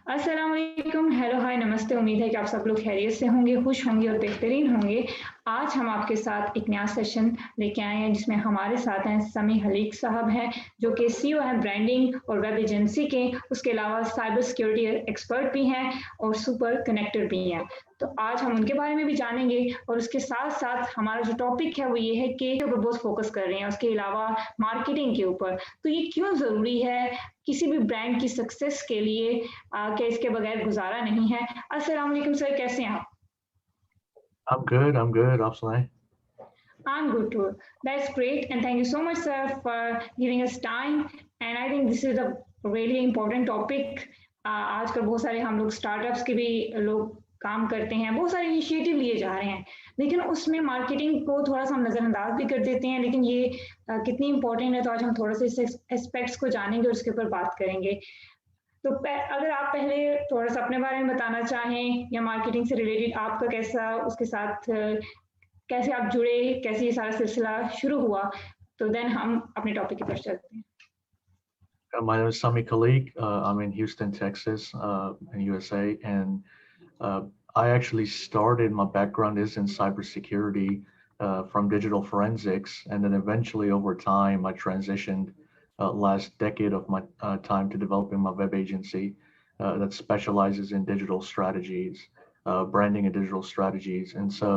अस्सलाम वालेकुम, हेलो, हाय, नमस्ते। उम्मीद है कि आप सब लोग खैरियत से होंगे, खुश होंगे और बेहतरीन होंगे। आज हम आपके साथ एक नया सेशन लेके आए हैं जिसमें हमारे साथ हैं समी खलीक साहब हैं, जो कि सीईओ हैं ब्रांडिंग और वेब एजेंसी के। उसके अलावा साइबर सिक्योरिटी एक्सपर्ट भी हैं और सुपर कनेक्टर भी हैं। तो आज हम उनके बारे में भी जानेंगे और उसके साथ-साथ हमारा जो टॉपिक है वो ये है कि ऊपर बहुत फोकस कर रहे हैं, उसके अलावा मार्केटिंग के ऊपर। तो ये क्यों ज़रूरी है किसी भी ब्रांड की सक्सेस के लिए, कि इसके बगैर गुजारा नहीं है। अस्सलाम वालेकुम सर, कैसे हैं आप? I'm good. I'm good. आप सुनाएं? I'm good too. That's great, and thank you so much, sir, for giving us time. And I think this is a really important topic. आजकल बहुत सारे हम लोग स्टार्टअप्स के भी लोग काम करते हैं, बहुत सारे इनिशिएटिव लिए जा रहे हैं, लेकिन उसमें मार्केटिंग को थोड़ा-सा हम नज़रअंदाज भी कर देते हैं, लेकिन ये कितनी इम्पोर्टेंट है, तो आज हम थोड़ा-सा इस एस्पेक्ट्स को जानेंगे और उसके ऊपर बात करेंगे। तो अगर आप पहले थोड़ा-सा अपने बारे में बताना चाहें या मार्केटिंग से रिलेटेड आपका कैसा उसके साथ कैसे आप जुड़े, कैसे ये सारा सिलसिला शुरू हुआ, तो देन हम अपने टॉपिक की तरफ चलते हैं। My name is Sami Khaleeq. I'm in Houston, Texas, in USA, and uh, I actually started. My background is in cybersecurity from digital forensics, and then eventually, over time, I transitioned last decade of my time to developing my web agency that specializes in digital strategies, branding and digital strategies, and so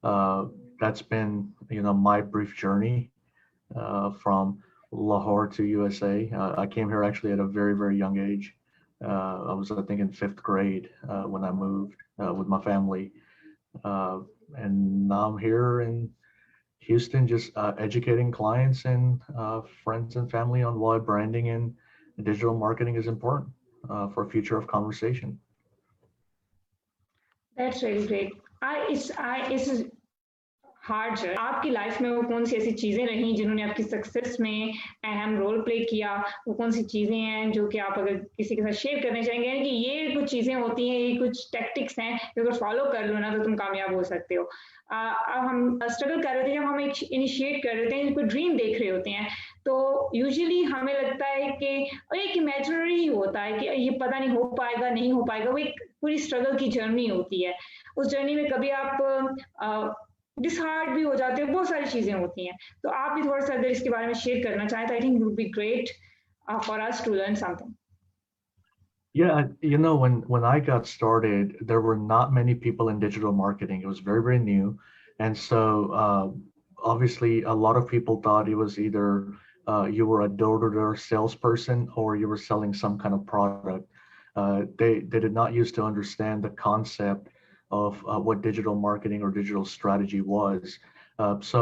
uh, that's been my brief journey from Lahore to USA. I came here actually at a very, very young age. I was, I think, in fifth grade when I moved with my family. Uh, and now I'm here in Houston, just educating clients and friends and family on why branding and digital marketing is important for future of conversation. That's really great. इस hard journey आपकी life में वो कौन-सी ऐसी चीज़ें रहीं जिन्होंने आपकी सक्सेस में अहम रोल प्ले किया? वो कौन-सी चीज़ें हैं जो कि आप अगर किसी के साथ शेयर करना चाहेंगे? यानी कि ये कुछ चीज़ें होती हैं, ये कुछ टैक्टिक्स हैं, जो अगर फॉलो कर लो ना तो तुम कामयाब हो सकते हो। अब हम स्ट्रगल कर रहे थे, जब हम एक इनिशिएट कर रहे थे, कोई ड्रीम देख रहे होते हैं, तो यूजुअली हमें लगता है कि एक इमेजिनरी ही होता है कि ये पता नहीं हो पाएगा, नहीं हो पाएगा। वो एक पूरी स्ट्रगल की जर्नी होती है। उस जर्नी में कभी आप डिसहार्ट भी हो जाते हैं, बहुत सारी चीज़ें होती हैं। तो आप भी थोड़ा-सा अगर इसके बारे में शेयर करना चाहें, तो I think it would be great for us to learn something. Yeah, when I got started, there were not many people in digital marketing. It was very, very new. And so obviously a lot of people thought it was either you were a door-to-door salesperson or you were selling some kind of product. They did not used to understand the concept of what digital marketing or digital strategy was. So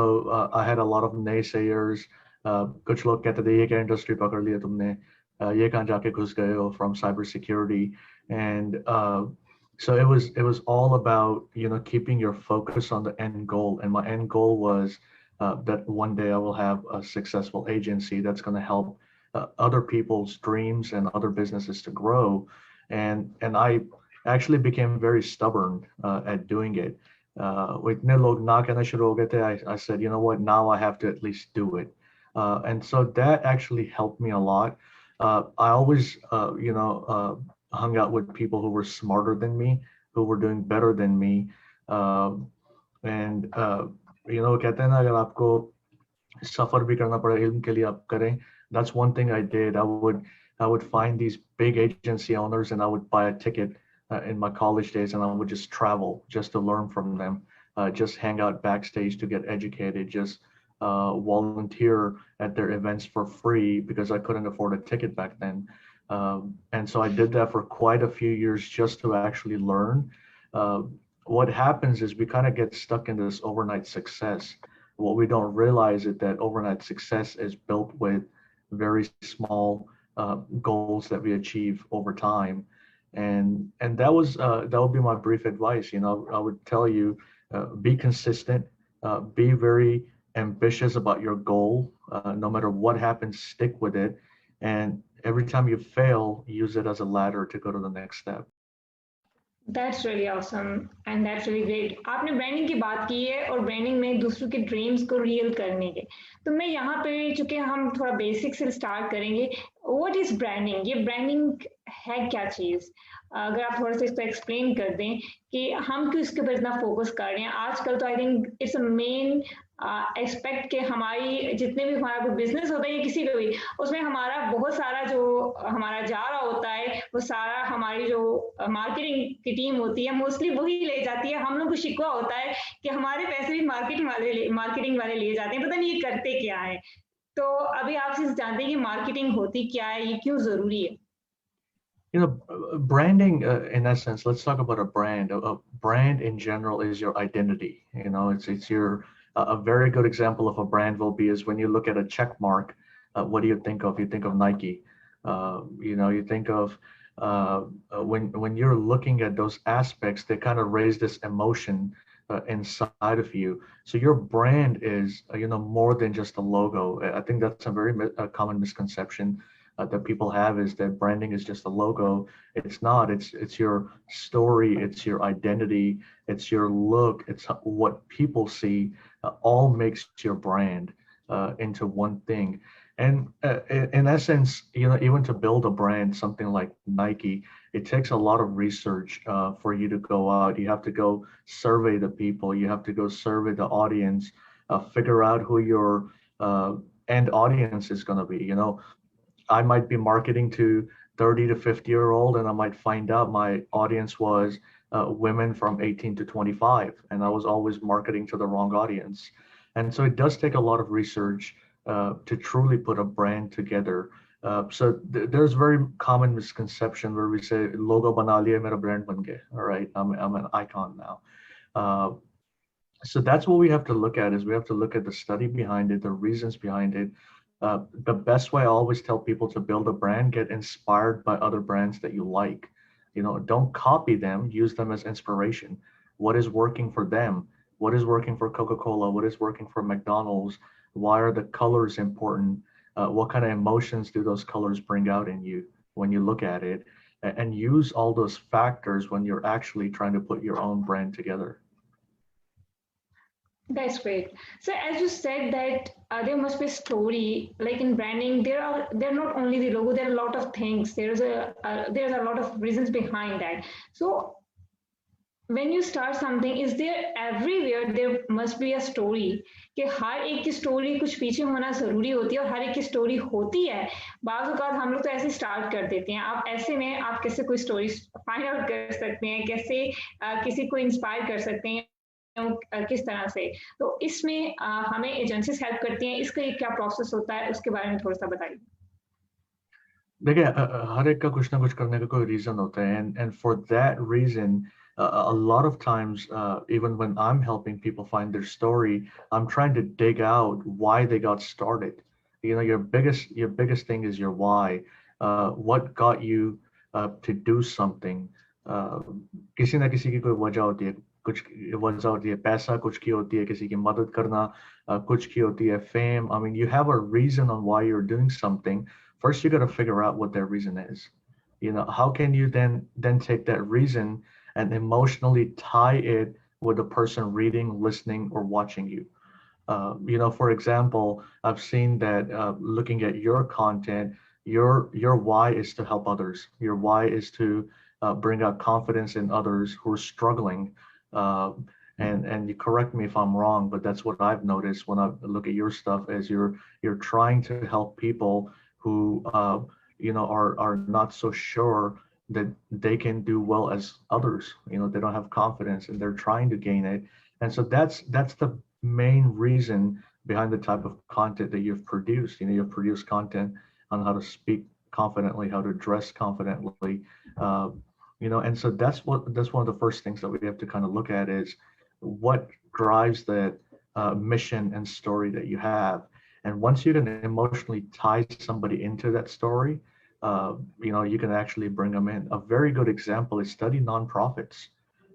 I had a lot of naysayers. कुछ लोग कहते थे ये क्या industry पकड़ लिया तुमने, ये कहाँ जाके घुस गए हो, from cybersecurity. And so it was all about keeping your focus on the end goal. And my end goal was that one day I will have a successful agency that's going to help other people's dreams and other businesses to grow. And I actually became very stubborn at doing it. इतने लोग ना कहना शुरू हो गए थे, I said, you know what, now I have to at least do it. And so that actually helped me a lot. I always, hung out with people who were smarter than me, who were doing better than me. And कहते हैं ना, अगर आपको सफर भी करना पड़े इल्म के लिए आप करें. That's one thing I did. I would find these big agency owners and I would buy a ticket in my college days and I would just travel just to learn from them, just hang out backstage to get educated, just volunteer at their events for free because I couldn't afford a ticket back then. And so I did that for quite a few years just to actually learn. What happens is we kind of get stuck in this overnight success. What we don't realize is that overnight success is built with very small goals that we achieve over time. And that would be my brief advice. I would tell you, be consistent, be very ambitious about your goal. No matter what happens, stick with it. And every time you fail, use it as a ladder to go to the next step. That's really awesome and that's really great. आपने branding की बात की है और branding में दूसरों के dreams को रियल करने के, तो मैं यहाँ पे, चूंकि हम थोड़ा बेसिक से स्टार्ट करेंगे, व्हाट इज ब्रांडिंग? ये ब्रांडिंग है क्या चीज? अगर आप थोड़ा सा इसको एक्सप्लेन कर दें कि हम क्यों इसके ऊपर इतना फोकस कर रहे हैं आजकल। तो I think it's a main expect के हमारी जितने भी हमारा कोई बिजनेस होता है या किसी का भी, उसमें हमारा बहुत सारा जो हमारा जा रहा होता है वो सारा हमारी जो मार्केटिंग की टीम होती है मोस्टली वही ले जाती है। हम लोग को शिकवा होता है कि हमारे पैसे भी मार्केटिंग वाले ले जाते हैं, पता नहीं ये करते क्या है। तो अभी आपसे जानते हैं कि मार्केटिंग होती क्या है, ये क्यों जरूरी है? You know, branding, in essence, let's talk about a brand. A brand in general is your identity. You know, it's your a very good example of a brand will be is when you look at a check mark. What do you think of? You think of Nike. You know, you think of when you're looking at those aspects, they kind of raise this emotion inside of you. So your brand is, you know, more than just a logo. I think that's a very common misconception that people have, is that branding is just a logo. It's not. It's your story. It's your identity. It's your look. It's what people see. All makes your brand into one thing. And in essence, you know, even to build a brand, something like Nike, it takes a lot of research for you to go out. You have to go survey the people. You have to go survey the audience, figure out who your end audience is going to be. You know, I might be marketing to 30 to 50-year-old, and I might find out my audience was women from 18 to 25, and I was always marketing to the wrong audience. And so it does take a lot of research to truly put a brand together. There's very common misconception where we say logo bana liya mera brand ban gaya. All right, I'm an icon now. Uh, so that's what we have to look at, is we have to look at the study behind it, the reasons behind it. The best way I always tell people to build a brand: get inspired by other brands that you like. You know, don't copy them, use them as inspiration. What is working for them? What is working for Coca-Cola? What is working for McDonald's? Why are the colors important? What kind of emotions do those colors bring out in you when you look at it? And use all those factors when you're actually trying to put your own brand together. That's great. So as you said that there must be a story, like in branding, there are not only the logo, there are a lot of things. There's a lot of reasons behind that. So when you start something, is there everywhere there must be a story? कि हर एक की story कुछ पीछे होना जरूरी होती है, और हर एक की स्टोरी होती है। बाज़ औक़ात हम लोग तो ऐसे स्टार्ट कर देते हैं। आप ऐसे में आप कैसे कोई स्टोरी फाइंड आउट कर सकते हैं, कैसे किसी को इंस्पायर कर सकते हैं, किस तरह से? तो इसमें हमें एजेंसीज हेल्प करती हैं, इसका क्या प्रोसेस होता है, उसके बारे में थोड़ा सा बताइए। देखिए, हर एक का कुछ ना कुछ करने का कोई रीजन होता है, and for that reason, a lot of times, even when I'm helping people find their story, I'm trying to dig out why they got started. You know, your biggest thing is your why. What got you to do something? uh, किसी ना किसी की कोई वजह होती है, कुछ वजह होती है, पैसा कुछ की होती है, किसी की मदद करना कुछ की होती है, fame. I mean, you have a reason on why you're doing something. First you got to figure out what that reason is. You know, how can you then take that reason and emotionally tie it with the person reading, listening, or watching you? You know, for example, I've seen that looking at your content, your why is to help others. Your why is to bring out confidence in others who are struggling. Uh, and you correct me if I'm wrong, but that's what I've noticed when I look at your stuff, as you're trying to help people who you know, are not so sure that they can do well as others. You know, they don't have confidence and they're trying to gain it. And so that's the main reason behind the type of content that you've produced. You know, you've produced content on how to speak confidently, how to dress confidently. Uh, you know, and so that's one of the first things that we have to kind of look at, is what drives that mission and story that you have. And once you can emotionally tie somebody into that story, you know, you can actually bring them in. A very good example is study nonprofits.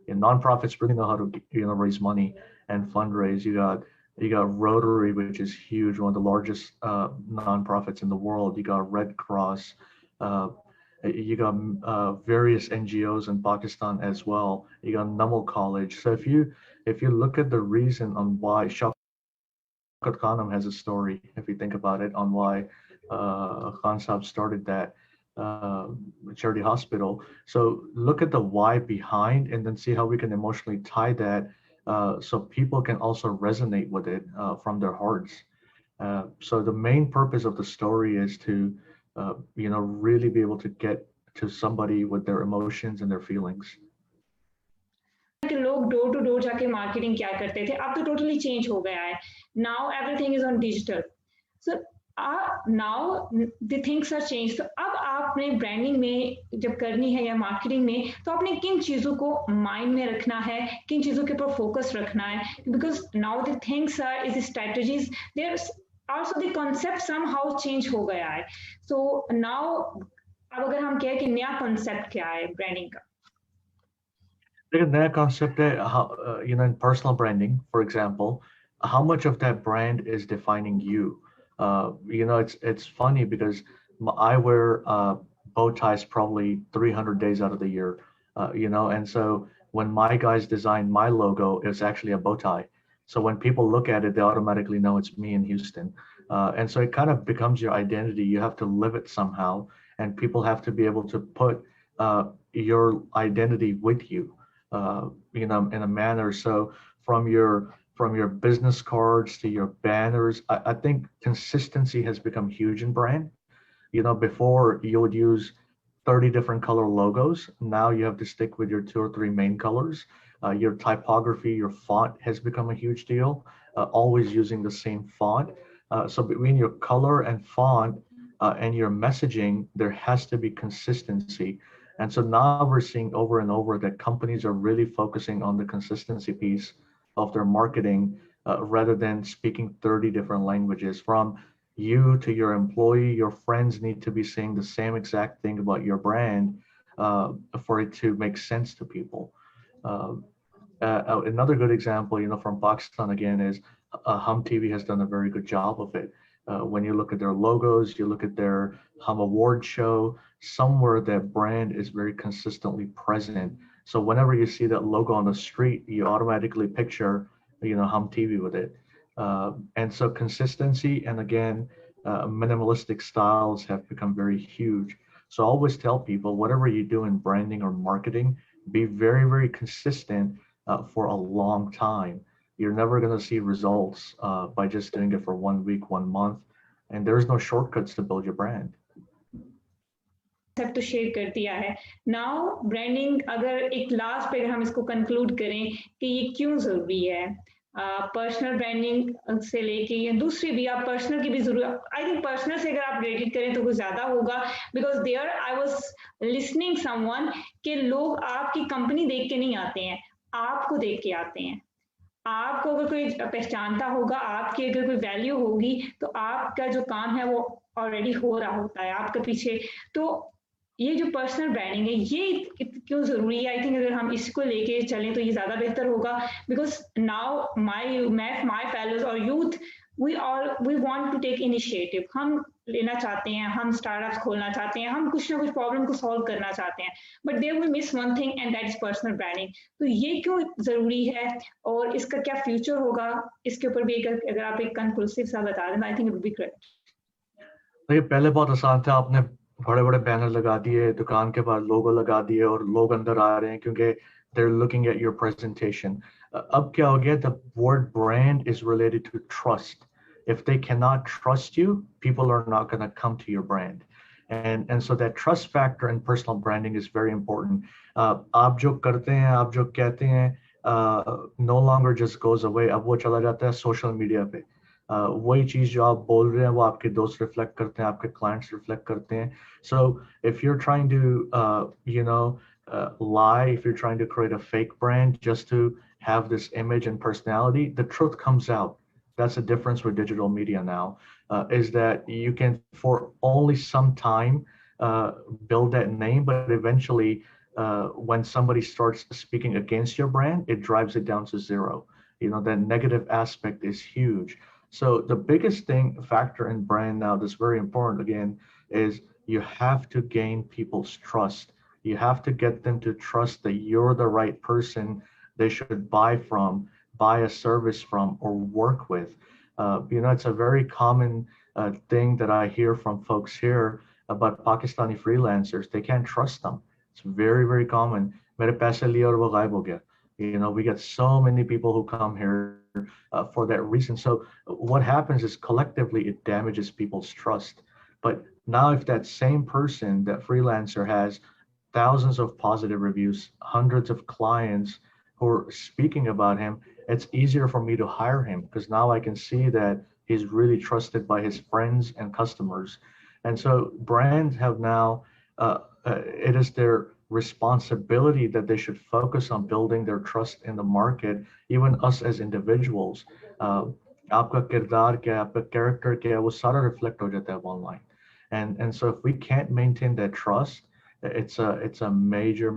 And nonprofits really know how to, you know, raise money and fundraise. You got Rotary, which is huge, one of the largest nonprofits in the world. You got Red Cross. Uh, You got various NGOs in Pakistan as well. You got Namal College. So if you look at the reason on why Shaukat Khanum has a story, if you think about it, on why Khan Saab started that uh, charity hospital. So look at the why behind, and then see how we can emotionally tie that, so people can also resonate with it from their hearts. So the main purpose of the story is to, really be able to get to somebody with their emotions and their feelings. कि लोग door to door जाके marketing क्या करते थे, अब तो totally change हो गया है। Now everything is on digital. So now the things are change. तो अब आपने ब्रांडिंग में जब करनी है या मार्केटिंग में, तो आपने किन चीज़ों को माइंड में रखना है, किन चीज़ों के ऊपर फोकस रखना है, because now the things are is strategies there also the concept somehow change हो गया है। सो नाउ अब अगर हम कहें कि नया कॉन्सेप्ट क्या है ब्रांडिंग का? The naya concept, how, in personal branding, for example, how much of that brand is defining you? It's funny because I wear bow ties probably 300 days out of the year, and so when my guys designed my logo, it's actually a bow tie. So when people look at it, they automatically know it's me in Houston. And so it kind of becomes your identity. You have to live it somehow, and people have to be able to put your identity with you, in a manner. So from your business cards to your banners, I think consistency has become huge in brand. Before you would use 30 different color logos. Now you have to stick with your two or three main colors. Your typography, your font has become a huge deal, always using the same font. So between your color and font and your messaging, there has to be consistency. And so now we're seeing over and over that companies are really focusing on the consistency piece of their marketing, rather than speaking 30 different languages. From you to your employee, your friends need to be saying the same exact thing about your brand, for it to make sense to people. Uh, Another good example, from Pakistan again, is Hum TV has done a very good job of it. When you look at their logos, you look at their Hum Award show, somewhere that brand is very consistently present. So whenever you see that logo on the street, you automatically picture, Hum TV with it. And so consistency and again, minimalistic styles have become very huge. So I always tell people, whatever you do in branding or marketing, be very, very consistent for a long time. You're never going to see results by just doing it for 1 week, 1 month. And there's no shortcuts to build your brand. सब तो share कर दिया है। Now branding, अगर एक last पे हम इसको कंक्लूड करें कि ये क्यों ज़रूरी है, पर्सनल ब्रांडिंग से लेके या दूसरी भी, आप पर्सनल की भी जरूरत, आई थिंक पर्सनल से अगर आप रिलेटेड करें तो कुछ ज़्यादा होगा, because there I was listening someone कि लोग आपकी कंपनी देख के नहीं आते हैं, आपको देख के आते हैं। आपको अगर कोई पहचानता होगा, आपकी अगर कोई वैल्यू होगी, तो आपका जो काम है वो ऑलरेडी हो रहा होता है आपके पीछे। तो ये जो पर्सनल ब्रांडिंग है, ये क्यों ज़रूरी है? आई थिंक अगर हम इसको लेके चलें तो ये ज़्यादा बेहतर होगा, बिकॉज नाउ माई फेलोज और youth, we want to take initiative. हम लेना चाहते हैं, हम स्टार्टअप्स खोलना चाहते हैं, हम कुछ ना कुछ प्रॉब्लम को सॉल्व करना चाहते हैं, but there will miss one thing and that is personal branding. तो ये क्यों ज़रूरी है और इसका क्या फ्यूचर होगा, इसके ऊपर भी अगर आप एक कंक्लूसिव सा बता दें, आई think it would be great. देखिए, पहले बहुत आसान था, आपने बड़े बड़े बैनर लगा दिए, दुकान के पास लोगो लगा दिए और लोग अंदर आ रहे हैं क्योंकि they're looking at your presentation. अब क्या हो गया? The word brand is related to trust. If they cannot trust you, people are not going to come to your brand. And so that trust factor in personal branding is very important. आप जो करते हैं, आप जो कहते हैं, no longer just goes away. अब वो चला जाता है सोशल मीडिया पे। वही चीज जो आप बोल रहे हैं वो आपके दोस्त रिफ्लेक्ट करते हैं, आपके क्लाइंट्स रिफ्लेक्ट करते हैं. So if you're trying to lie, if you're trying to create a fake brand just to have this image and personality, the truth comes out. That's the difference with digital media now, is that you can for only some time build that name, but eventually when somebody starts speaking against your brand, it drives it down to zero. That negative aspect is huge. So the biggest factor in brand now that's very important again is You have to gain people's trust. You have to get them to trust that you're the right person they should buy from, buy a service from, or work with. It's a very common thing that I hear from folks here about Pakistani freelancers. They can't trust them. It's very, very common. मेरे पैसे लिए और वो गायब हो गया. We get so many people who come here for that reason. So what happens is collectively it damages people's trust. But now if that same person, that freelancer, has thousands of positive reviews, hundreds of clients who are speaking about him, it's easier for me to hire him because now I can see that he's really trusted by his friends and customers. And so brands have now, it is their responsibility that they should focus on building their trust in the market, even us as individuals. आपका किरदार क्या है, आपका character क्या है, वो सारा reflect हो जाता है online. And so if we can't maintain that trust, it's a major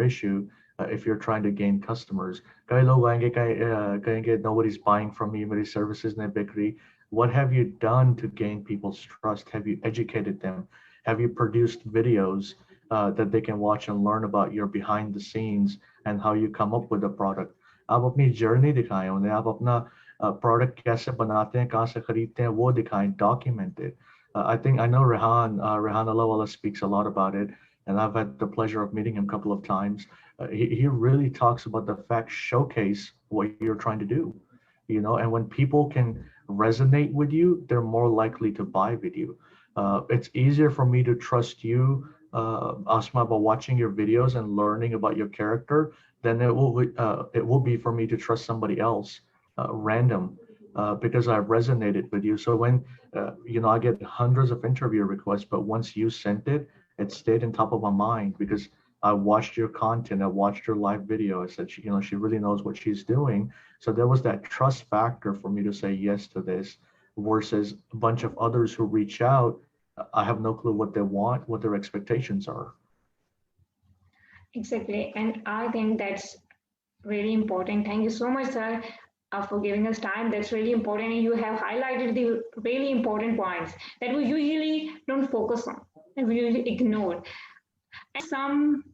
issue if you're trying to gain customers. कई लोग आएंगे कहेंगे nobody's buying from me, मेरी services नहीं बिक रही. What have you done to gain people's trust? Have you educated them? Have you produced videos that they can watch and learn about your behind the scenes and how you come up with a product? आप अपनी journey दिखाएं उन्हें, आप अपना product कैसे बनाते हैं, कहाँ से खरीदते हैं, वो दिखाएं, document it. I know Rehan Alawala speaks a lot about it, and I've had the pleasure of meeting him a couple of times. He really talks about the fact, showcase what you're trying to do, and when people can resonate with you, they're more likely to buy with you. It's easier for me to trust you, Asma, about watching your videos and learning about your character than it will be for me to trust somebody else, random, because I've resonated with you. So when I get hundreds of interview requests, but once you sent it, it stayed in top of my mind because I watched your content, I watched your live video. I said, she really knows what she's doing. So there was that trust factor for me to say yes to this versus a bunch of others who reach out. I have no clue what they want, what their expectations are. Exactly. And I think that's really important. Thank you so much, sir, for giving us time. That's really important. And you have highlighted the really important points that we usually don't focus on and we usually ignore. And some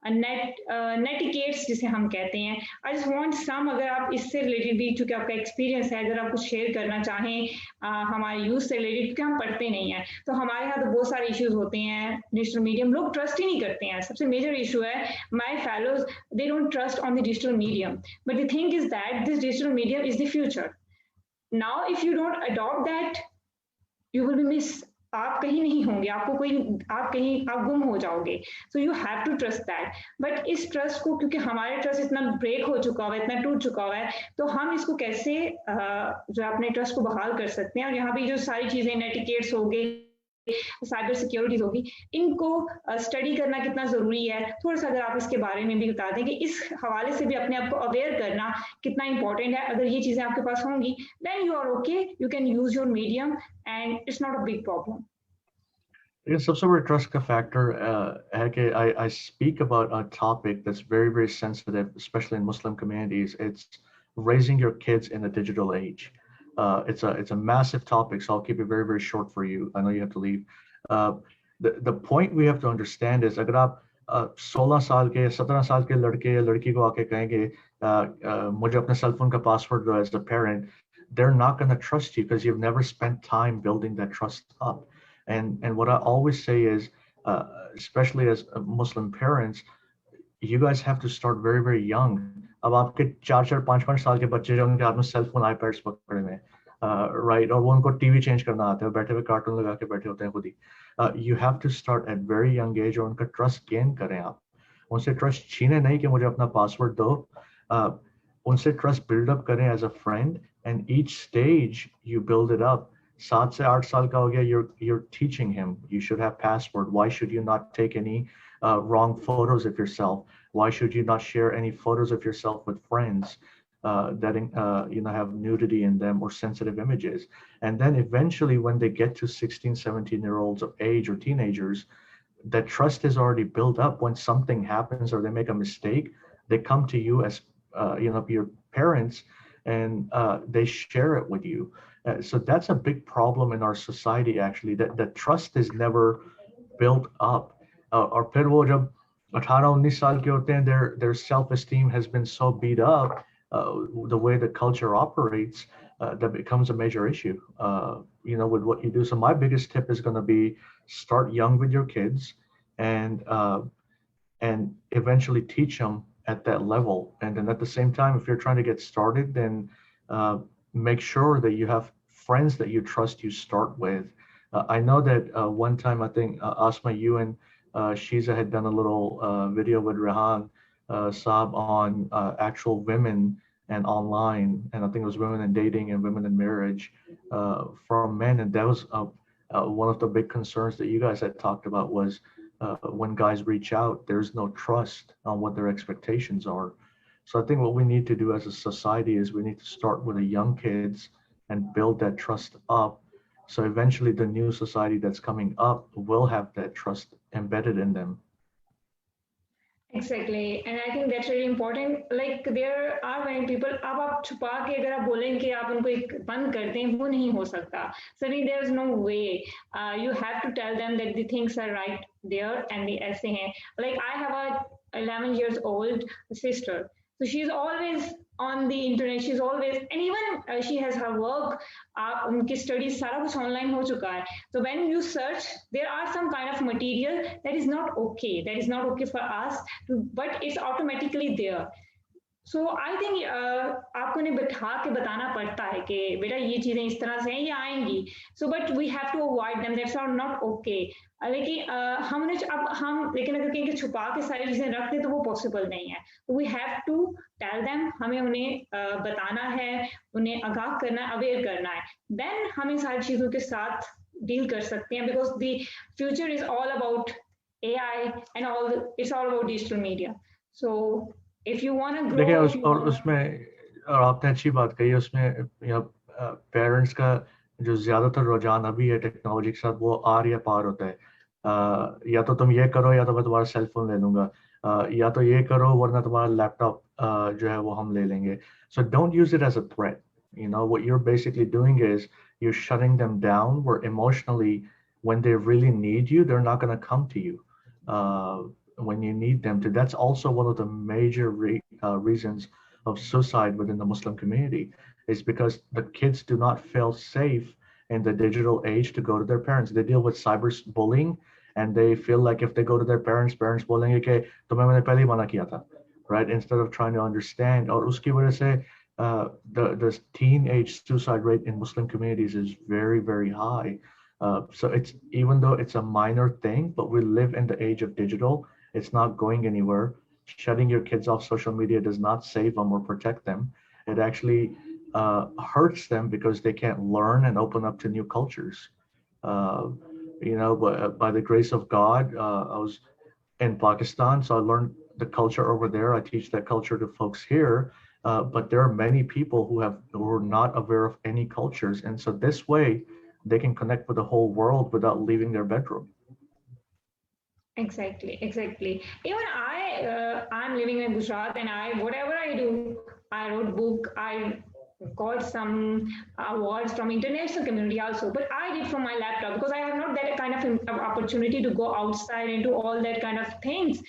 नेटिकेट्स जिसे हम कहते हैं. I just want some, अगर आप इससे related भी, चूंकि आपका एक्सपीरियंस है, अगर आप कुछ शेयर करना चाहें हमारे यूथ से रिलेटेड, क्योंकि हम पढ़ते नहीं हैं तो हमारे यहाँ तो बहुत सारे इश्यूज होते हैं. डिजिटल मीडियम लोग ट्रस्ट ही नहीं करते हैं. सबसे मेजर इशू है my fellows, they don't trust on the digital medium. But the thing is that this digital medium is the future. Now if you don't adopt that, you will be miss. आप कहीं नहीं होंगे, आप गुम हो जाओगे. So you have to trust that. But इस trust को, क्योंकि हमारे ट्रस्ट इतना ब्रेक हो चुका हुआ है, इतना टूट चुका हुआ है, तो हम इसको कैसे जो अपने ट्रस्ट को बहाल कर सकते हैं. और यहाँ पे जो सारी चीजें, नेटिकेट्स हो गए, साइबर सिक्योरिटीज होगी, इनको स्टडी करना कितना जरूरी है, थोड़ा सा अगर आप इसके बारे में भी बता दें कि इस हवाले से भी अपने आप को अवेयर करना कितना इंपॉर्टेंट है. अगर ये चीजें आपके पास होंगी, then you are okay, you can use your medium and it's not a big problem. सबसे बड़ा ट्रस्ट का फैक्टर है कि I speak about a topic that's very, very sensitive, especially in Muslim communities. It's raising your kids in the digital age. It's a massive topic, so I'll keep it very, very short for you. I know you have to leave. The point we have to understand is, अगर आप 16 साल के 17 साल के लड़के या लड़की को आके कहेंगे मुझे अपने सेल फोन का पासवर्ड दो as a parent, they're not going to trust you because you've never spent time building that trust up. And what I always say is, especially as Muslim parents, you guys have to start very, very young. अब आपके 4-5 साल के बच्चे जो उनके हाथ में cell phone iPads पकड़े हुए हैं, राइट, और वो उनको टीवी चेंज करना आता है, बैठे हुए कार्टून लगा के बैठे होते हैं खुद ही. You have to start at very young age और उनका ट्रस्ट गेन करें. आप उनसे ट्रस्ट छीने नहीं कि मुझे अपना पासवर्ड दो, उनसे ट्रस्ट बिल्डअप करें as a friend, and each stage you build it up. 7 से 8 साल का हो गया, you're teaching him you should have password. Why should you not take any wrong photos of yourself? Why should you not share any photos of yourself with friends that have nudity in them or sensitive images? And then eventually when they get to 16-17-year-olds of age or teenagers, that trust is already built up. When something happens or they make a mistake, they come to you as your parents, and they share it with you. So that's a big problem in our society, actually, that trust is never built up. और फिर वो जब 18-19 साल के होते हैं, their self-esteem has been so beat up, the way the culture operates, that becomes a major issue, with what you do. So my biggest tip is going to be start young with your kids, and eventually teach them at that level. And then at the same time, if you're trying to get started, then uh, make sure that you have friends that you trust you start with. I know that one time, I think Asma, you and Shiza had done a little video with Rehan Saab on actual women and online, and I think it was women in dating and women in marriage from men. And that was one of the big concerns that you guys had talked about was when guys reach out, there's no trust on what their expectations are. So I think what we need to do as a society is we need to start with the young kids and build that trust up. So eventually the new society that's coming up will have that trust embedded in them. Exactly, and I think that's really important. Like there are many people. अब आप छुपा के अगर आप बोलें कि आप उनको एक बंद कर दें, वो नहीं हो सकता. Certainly, there's no way. You have to tell them that the things are right there and the ऐसे हैं. Like I have a 11 years old sister, so she's always on the internet. She's always, and even she has her work. उनकी studies सारा कुछ online हो चुका है. So when you search, there are some kind of material that is not okay. That is not okay for us, but it's automatically there. So I think आपको उन्हें बिठा के बताना पड़ता है कि बेटा ये चीजें इस तरह से हैं, ये आएंगी. So but we have to avoid them. That's not okay. लेकिन हमने अब हम लेकिन अगर कहीं छुपा के सारी चीजें रख दें तो वो पॉसिबल नहीं है. We have to tell them. हमें उन्हें बताना है, उन्हें आगाह करना, अवेयर करना है. Then हम इन सारी चीजों के साथ डील कर सकते हैं, because the future is all about AI and it's all about digital media. So if you want to grow, देखिए और उसमें और आपने अच्छी बात कही, उसमें पेरेंट्स का जो ज्यादातर रुझान अभी है टेक्नोलॉजी के साथ, वो आर या पार होता है. या तो तुम ये करो या तो मैं तुम्हारा सेल फोन ले लूंगा, या तो ये करो वरना तुम्हारा लैपटॉप जो है वो हम ले लेंगे. So don't use it as a threat. What you're basically doing is you're shutting them down, where emotionally when they really need you, they're not going to come to you when you need them to. That's also one of the major reasons of suicide within the Muslim community, is because the kids do not feel safe in the digital age to go to their parents. They deal with cyberbullying, and they feel like if they go to their parents bullying, okay, tumhe maine pehle hi mana kiya tha, right? Instead of trying to understand. Aur uski wajah se the teenage suicide rate in Muslim communities is very, very high. So it's, even though it's a minor thing, but we live in the age of digital. It's not going anywhere. Shutting your kids off social media does not save them or protect them. It actually hurts them, because they can't learn and open up to new cultures. But by the grace of God, I was in Pakistan, so I learned the culture over there. I teach that culture to folks here. But there are many people who are not aware of any cultures, and so this way they can connect with the whole world without leaving their bedroom. Exactly. Even I'm living in Gujarat, and whatever I do, I wrote book, I got some awards from international community also, but I did from my laptop, because I have not that kind of opportunity to go outside and do all that kind of things.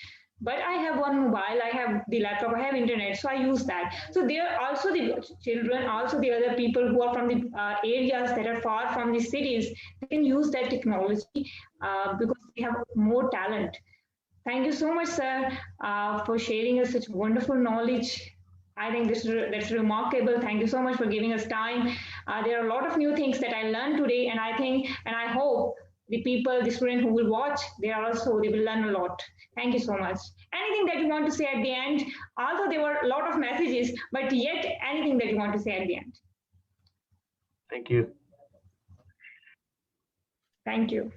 But I have one mobile, I have the laptop, I have internet, so I use that. So there are also the children, also the other people who are from the areas that are far from the cities, they can use that technology because they have more talent. Thank you so much, sir, for sharing us such wonderful knowledge. I think that's remarkable. Thank you so much for giving us time. There are a lot of new things that I learned today, and I hope the student who will watch, they will learn a lot. Thank you so much. Anything that you want to say at the end? Although there were a lot of messages, but yet anything that you want to say at the end? Thank you. Thank you.